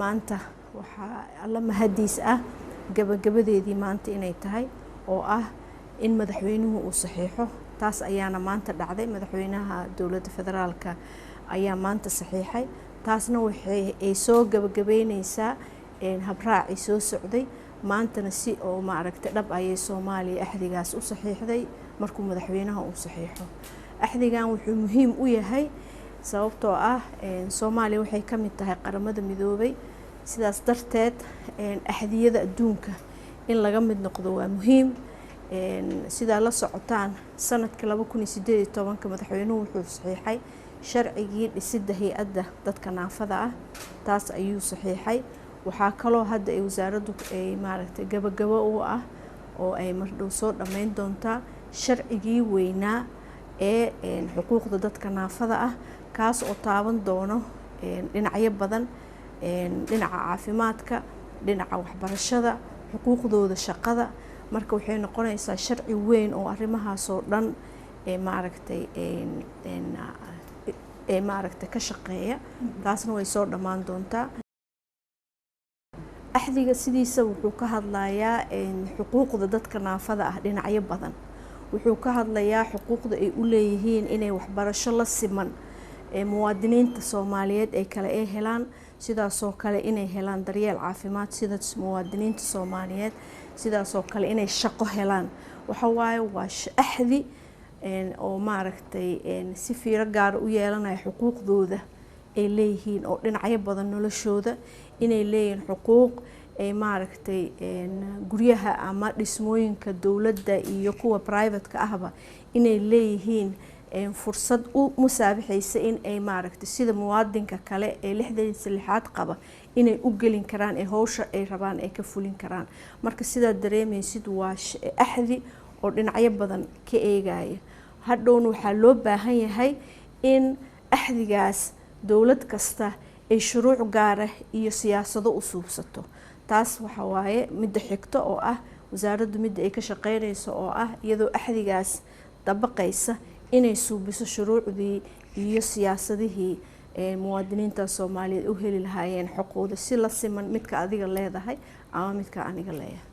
maanta waxaa alla mahadiis ah gabagabadeedii maanta inay tahay oo ah in madaxweynuhu uu saxiixo. taas ayaana maanta dhacday. madaxweynaha dowladda federaalka ayaa maanta saxiixay. taasna waxay soo gabagabeynaysaa habraacii soo socday. maantana si oo maaragtay dhab ayay Soomaaliya axdigaas u saxiixday markuu madaxweynaha uu saxiixo. axdigan wuxuu muhiim u yahay sababtoo ah Soomaaliya waxay ka mid tahay qaramada midoobay. sidaas darteed axdiyada adduunka in laga mid noqdo waa muhiim. sida la socotaan sanadka 2018 madaxweynuhu wuxuu saxiixay sharcigii dhisidda hay'adda dadka naafada ah. taas ayuu saxiixay. waxaa kaloo hadda ay wasaaraddu ay maaragtay gabagabo u ah oo ay mardhow soo dhammayn doontaa sharcigii weynaa ee xuquuqda dadka naafada ah, kaas oo taaban doono dhinacyo badan, dhinaca caafimaadka, dhinaca waxbarashada, xuquuqdooda shaqada. marka waxay noqonaysaa sharci weyn oo arrimahaas oo dhan maaragtay ka shaqeeya. taasna way soo dhammaan doontaa. axdiga sidiisa wuxuu ka hadlayaa xuquuqda dadka naafada ah dhinacyo badan. wuxuu ka hadlayaa xuquuqda ay u leeyihiin inay waxbarasho la siman muwaadiniinta Soomaaliyeed ay kale ay helaan, sidaasoo kale inay helaan daryeel caafimaad sida muwaadiniinta Soomaaliyeed, sidaasoo kale inay shaqo helaan. waxa waaye waa axdi oo maaragtay si fiiro gaar u yeelanaya xuquuqdooda ay leeyihiin oo dhinacyo badan noloshooda inay leeyihiin xuquuq ay maaragtay guryaha ama dhismooyinka dowladda iyo kuwa private-ka ahba inay leeyihiin fursad u musaabixaysa in ay maaragtay sida muwaadinka kale ee 66aad qaba inay u gelin karaan ee hawsha ay rabaan ay ka fulin karaan. marka sidaa dareemaysid waa axdi oo dhinacyo badan ka eegaya. hadhowna waxaa loo baahan yahay in axdigaas dowlad kasta ay shuruuc gaar ah iyo siyaasado u suubsato. taas waxa waaye midda xigta oo ah wasaaraddu midda ay ka shaqeynayso oo ah iyadoo axdigaas dabaqaysa inay suubiso shuruucdii iyo siyaasadihii muwaadiniinta Soomaaliyeed u heli lahaayeen xuquuqda si la siman midka adiga leedahay ama midka aniga leeyahay.